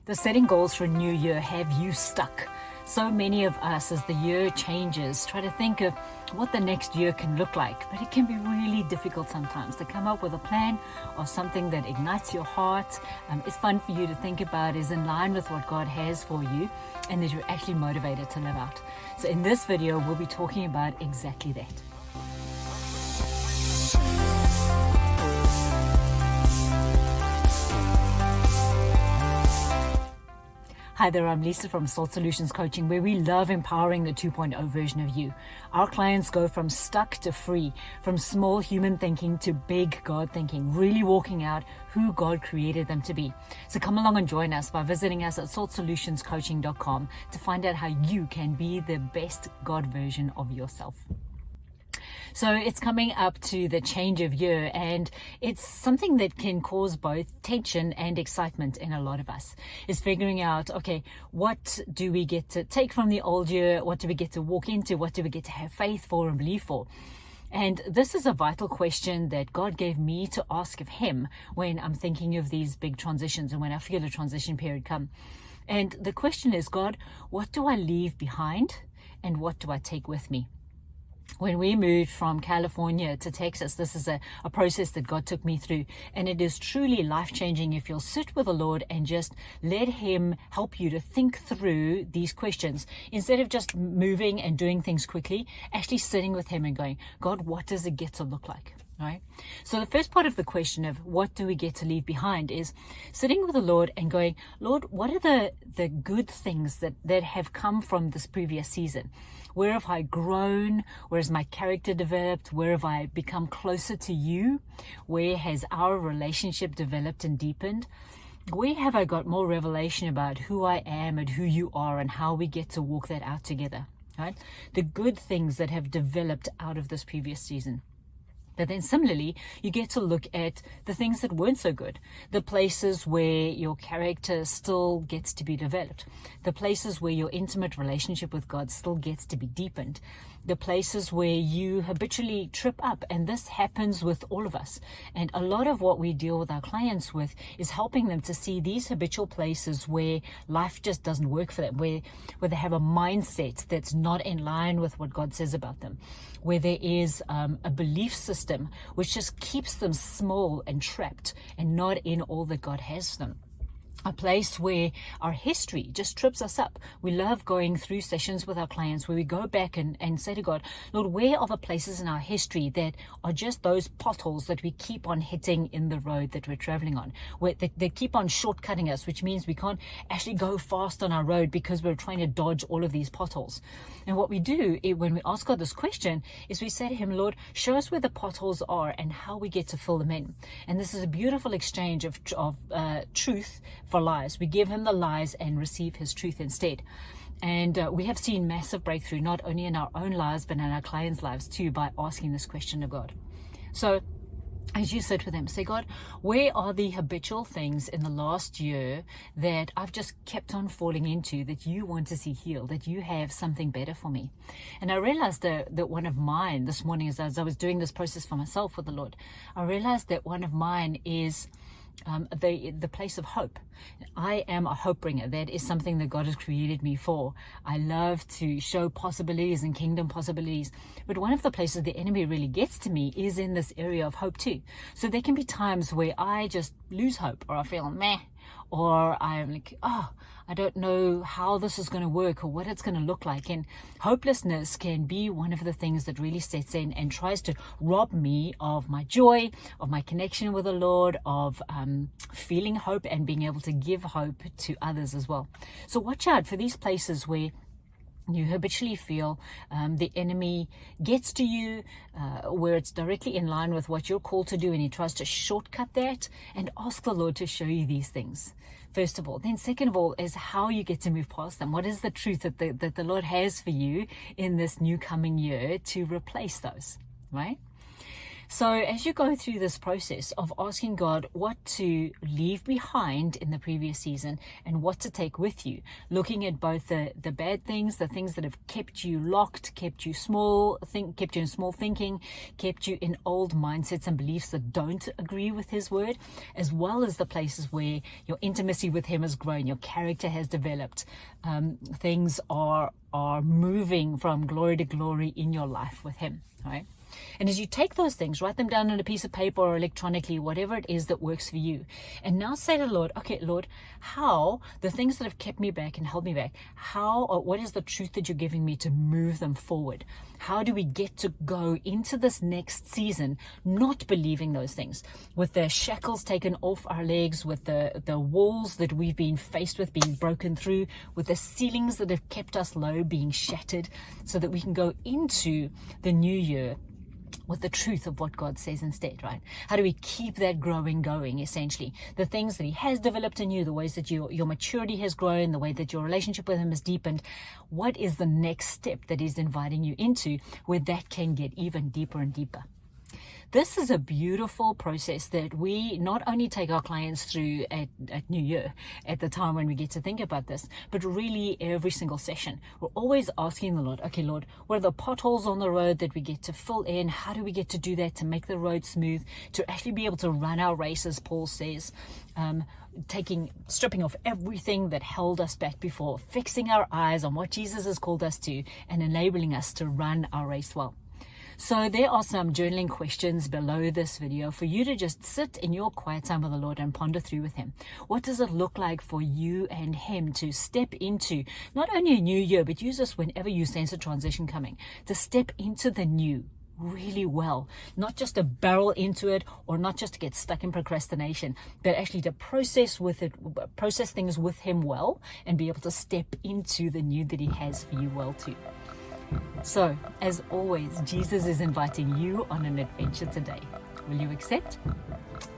The setting goals for a new year have you stuck? So many of us, as the year changes, try to think of what the next year can look like, but it can be really difficult sometimes to come up with a plan or something that ignites your heart. It's fun for you to think about, is in line with what God has for you, and that you're actually motivated to live out. So in this video, we'll be talking about exactly that. Hi there, I'm Lisa from Salt Solutions Coaching, where we love empowering the 2.0 version of you. Our clients go from stuck to free, from small human thinking to big God thinking, really walking out who God created them to be. So come along and join us by visiting us at saltsolutionscoaching.com to find out how you can be the best God version of yourself. So it's coming up to the change of year, and it's something that can cause both tension and excitement in a lot of us, is figuring out, okay, what do we get to take from the old year? What do we get to walk into? What do we get to have faith for and believe for? And this is a vital question that God gave me to ask of Him when I'm thinking of these big transitions and when I feel a transition period come. And the question is, God, what do I leave behind and what do I take with me? When we moved from California to Texas, this is a process that God took me through, and it is truly life-changing if you'll sit with the Lord and just let Him help you to think through these questions. Instead of just moving and doing things quickly, actually sitting with Him and going, God, what does it get to look like? Right? So the first part of the question of what do we get to leave behind is sitting with the Lord and going, Lord, what are the good things that have come from this previous season? Where have I grown? Where has my character developed? Where have I become closer to you? Where has our relationship developed and deepened? Where have I got more revelation about who I am and who you are and how we get to walk that out together? Right? The good things that have developed out of this previous season. But then similarly, you get to look at the things that weren't so good, the places where your character still gets to be developed, the places where your intimate relationship with God still gets to be deepened, the places where you habitually trip up. And this happens with all of us. And a lot of what we deal with our clients with is helping them to see these habitual places where life just doesn't work for them, where they have a mindset that's not in line with what God says about them, where there is a belief system which just keeps them small and trapped and not in all that God has for them. A place where our history just trips us up. We love going through sessions with our clients where we go back and say to God, Lord, where are the places in our history that are just those potholes that we keep on hitting in the road that we're traveling on, where they keep on shortcutting us, which means we can't actually go fast on our road because we're trying to dodge all of these potholes. And what we do when we ask God this question is we say to Him, Lord, show us where the potholes are and how we get to fill them in. And this is a beautiful exchange of truth for lies. We give Him the lies and receive His truth instead. And we have seen massive breakthrough, not only in our own lives, but in our clients' lives too, by asking this question of God. So as you sit with Him, say, God, where are the habitual things in the last year that I've just kept on falling into that you want to see healed, that you have something better for me? And I realized that one of mine this morning, as I was doing this process for myself with the Lord, I realized that one of mine is the place of hope. I am a hope bringer. That is something that God has created me for. I love to show possibilities and kingdom possibilities. But one of the places the enemy really gets to me is in this area of hope too. So there can be times where I just lose hope, or I feel meh, or I'm like, oh, I don't know how this is going to work or what it's going to look like. And hopelessness can be one of the things that really sets in and tries to rob me of my joy, of my connection with the Lord, of feeling hope and being able to give hope to others as well. So watch out for these places where you habitually feel the enemy gets to you, where it's directly in line with what you're called to do, and he tries to shortcut that, and ask the Lord to show you these things, first of all. Then second of all is how you get to move past them. What is the truth that the Lord has for you in this new coming year to replace those, right? So as you go through this process of asking God what to leave behind in the previous season and what to take with you, looking at both the bad things, the things that have kept you locked, kept you kept you in small thinking, kept you in old mindsets and beliefs that don't agree with his word, as well as the places where your intimacy with him has grown, your character has developed, things are moving from glory to glory in your life with him, right? And as you take those things, write them down on a piece of paper or electronically, whatever it is that works for you. And now say to the Lord, okay, Lord, how the things that have kept me back and held me back, what is the truth that you're giving me to move them forward? How do we get to go into this next season not believing those things, with the shackles taken off our legs, with the walls that we've been faced with being broken through, with the ceilings that have kept us low being shattered, so that we can go into the new year with the truth of what God says instead, right? How do we keep that growing going, essentially? The things that he has developed in you, the ways that your maturity has grown, the way that your relationship with him has deepened. What is the next step that he's inviting you into where that can get even deeper and deeper? This is a beautiful process that we not only take our clients through at New Year, at the time when we get to think about this, but really every single session. We're always asking the Lord, okay, Lord, what are the potholes on the road that we get to fill in? How do we get to do that to make the road smooth, to actually be able to run our race, as Paul says, stripping off everything that held us back before, fixing our eyes on what Jesus has called us to, and enabling us to run our race well. So there are some journaling questions below this video for you to just sit in your quiet time with the Lord and ponder through with him. What does it look like for you and him to step into not only a new year, but use this whenever you sense a transition coming, to step into the new really well, not just to barrel into it, or not just to get stuck in procrastination, but actually to process things with him well, and be able to step into the new that he has for you well too. So, as always, Jesus is inviting you on an adventure today. Will you accept?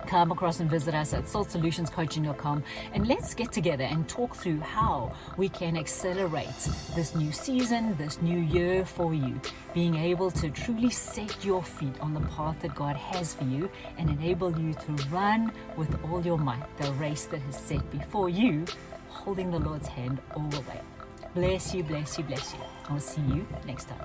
Come across and visit us at saltsolutionscoaching.com, and let's get together and talk through how we can accelerate this new season, this new year for you, being able to truly set your feet on the path that God has for you and enable you to run with all your might the race that is set before you, holding the Lord's hand all the way. Bless you, bless you, bless you. I'll see you next time.